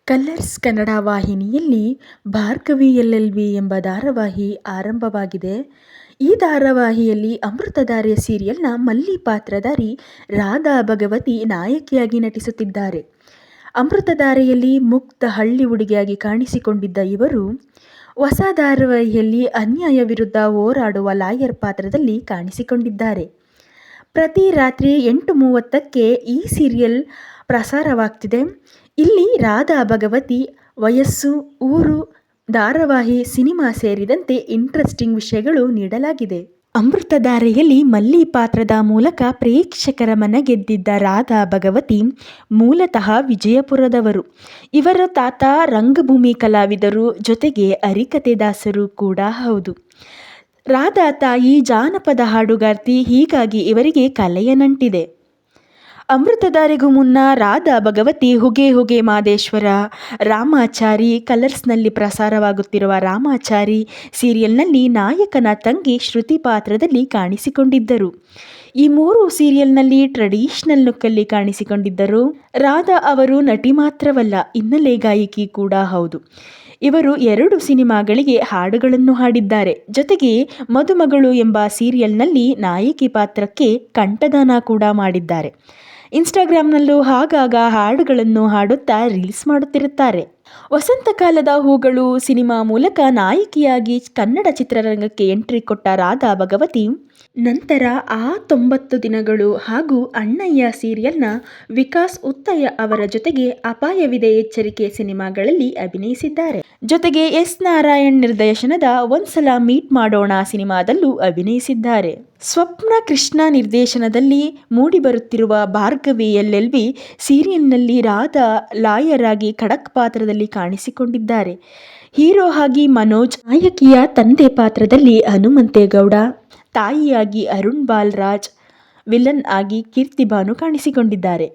Colours Kannada ವಾಹಿನಿಯಲ್ಲಿ Bhargavi LLV ಎಂಬ ಧಾರಾವಾಹಿ ಆರಂಭವಾಗಿದೆ. ಈ ಧಾರಾವಾಹಿಯಲ್ಲಿ ಅಮೃತಧಾರೆ ಸೀರಿಯಲ್ನ ಮಲ್ಲಿ ಪಾತ್ರಧಾರಿ ರಾಧಾ ಭಗವತಿ ನಾಯಕಿಯಾಗಿ ನಟಿಸುತ್ತಿದ್ದಾರೆ. ಅಮೃತಧಾರೆಯಲ್ಲಿ ಮುಗ್ಧ ಹಳ್ಳಿ ಹುಡುಗಿಯಾಗಿ ಕಾಣಿಸಿಕೊಂಡಿದ್ದ ಇವರು ಹೊಸ ಧಾರಾವಾಹಿಯಲ್ಲಿ ಅನ್ಯಾಯ ವಿರುದ್ಧ ಹೋರಾಡುವ ಲಾಯರ್ ಪಾತ್ರದಲ್ಲಿ ಕಾಣಿಸಿಕೊಂಡಿದ್ದಾರೆ. ಪ್ರತಿ ರಾತ್ರಿ 8:30ಕ್ಕೆ ಈ ಸೀರಿಯಲ್ ಪ್ರಸಾರವಾಗ್ತಿದೆ. ಇಲ್ಲಿ ರಾಧಾ ಭಗವತಿ ವಯಸ್ಸು, ಊರು, ಧಾರಾವಾಹಿ, ಸಿನಿಮಾ ಸೇರಿದಂತೆ ಇಂಟ್ರೆಸ್ಟಿಂಗ್ ವಿಷಯಗಳು ನೀಡಲಾಗಿದೆ. ಅಮೃತಧಾರೆಯಲ್ಲಿ ಮಲ್ಲಿ ಪಾತ್ರದ ಮೂಲಕ ಪ್ರೇಕ್ಷಕರ ಮನ ಗೆದ್ದಿದ್ದ ರಾಧಾ ಭಗವತಿ ಮೂಲತಃ ವಿಜಯಪುರದವರು. ಇವರ ತಾತ ರಂಗಭೂಮಿ ಕಲಾವಿದರು, ಜೊತೆಗೆ ಹರಿಕಥೆ ದಾಸರು ಕೂಡ ಹೌದು. ರಾಧಾ ತಾಯಿ ಜಾನಪದ ಹಾಡುಗಾರ್ತಿ, ಹೀಗಾಗಿ ಇವರಿಗೆ ಕಲೆಯ ನಂಟಿದೆ. ಅಮೃತಧಾರೆಗೂ ಮುನ್ನ ರಾಧಾ ಭಗವತಿ ಹುಗೆ ಹುಗೆ ಮಾದೇಶ್ವರ, ರಾಮಾಚಾರಿ, ಕಲರ್ಸ್ನಲ್ಲಿ ಪ್ರಸಾರವಾಗುತ್ತಿರುವ ರಾಮಾಚಾರಿ ಸೀರಿಯಲ್ನಲ್ಲಿ ನಾಯಕನ ತಂಗಿ ಶ್ರುತಿ ಪಾತ್ರದಲ್ಲಿ ಕಾಣಿಸಿಕೊಂಡಿದ್ದರು. ಈ 3 ಸೀರಿಯಲ್ನಲ್ಲಿ ಟ್ರೆಡಿಷನಲ್ ಲುಕ್ಕಲ್ಲಿ ಕಾಣಿಸಿಕೊಂಡಿದ್ದರು. ರಾಧಾ ಅವರು ನಟಿ ಮಾತ್ರವಲ್ಲ, ಹಿನ್ನೆಲೆ ಗಾಯಕಿ ಕೂಡ ಹೌದು. ಇವರು 2 ಸಿನಿಮಾಗಳಿಗೆ ಹಾಡುಗಳನ್ನು ಹಾಡಿದ್ದಾರೆ. ಜೊತೆಗೆ ಮದುಮಗಳು ಎಂಬ ಸೀರಿಯಲ್ನಲ್ಲಿ ನಾಯಕಿ ಪಾತ್ರಕ್ಕೆ ಕಂಠದಾನ ಕೂಡ ಮಾಡಿದ್ದಾರೆ. ಇನ್ಸ್ಟಾಗ್ರಾಮ್ನಲ್ಲೂ ಆಗಾಗ ಹಾಡುಗಳನ್ನು ಹಾಡುತ್ತಾ ರೀಲ್ಸ್ ಮಾಡುತ್ತಿರುತ್ತಾರೆ. ವಸಂತಕಾಲದ ಹೂಗಳು ಸಿನಿಮಾ ಮೂಲಕ ನಾಯಕಿಯಾಗಿ ಕನ್ನಡ ಚಿತ್ರರಂಗಕ್ಕೆ ಎಂಟ್ರಿ ಕೊಟ್ಟ ರಾಧಾ ಭಗವತಿ ನಂತರ ಆ 90 ದಿನಗಳು ಹಾಗೂ ಅಣ್ಣಯ್ಯ ಸೀರಿಯಲ್ನ ವಿಕಾಸ್ ಉತ್ತಯ್ಯ ಅವರ ಜೊತೆಗೆ ಅಪಾಯವಿದೆ ಎಚ್ಚರಿಕೆ ಸಿನಿಮಾಗಳಲ್ಲಿ ಅಭಿನಯಿಸಿದ್ದಾರೆ. ಜೊತೆಗೆ ಎಸ್ ನಾರಾಯಣ್ ನಿರ್ದೇಶನದ ಒಂದ್ಸಲ ಮೀಟ್ ಮಾಡೋಣ ಸಿನಿಮಾದಲ್ಲೂ ಅಭಿನಯಿಸಿದ್ದಾರೆ. ಸ್ವಪ್ನ ಕೃಷ್ಣ ನಿರ್ದೇಶನದಲ್ಲಿ ಮೂಡಿಬರುತ್ತಿರುವ ಭಾರ್ಗವಿ LLV ಸೀರಿಯಲ್ನಲ್ಲಿ ರಾಧಾ ಲಾಯರ್ ಆಗಿ ಖಡಕ್ ಪಾತ್ರದಲ್ಲಿ ಕಾಣಿಸಿಕೊಂಡಿದ್ದಾರೆ. ಹೀರೋ ಆಗಿ ಮನೋಜ್, ನಾಯಕಿಯ ತಂದೆ ಪಾತ್ರದಲ್ಲಿ ಹನುಮಂತೇಗೌಡ, ತಾಯಿಯಾಗಿ ಅರುಣ್ ಬಾಲರಾಜ್, ವಿಲನ್ ಆಗಿ ಕೀರ್ತಿ ಭಾನು ಕಾಣಿಸಿಕೊಂಡಿದ್ದಾರೆ.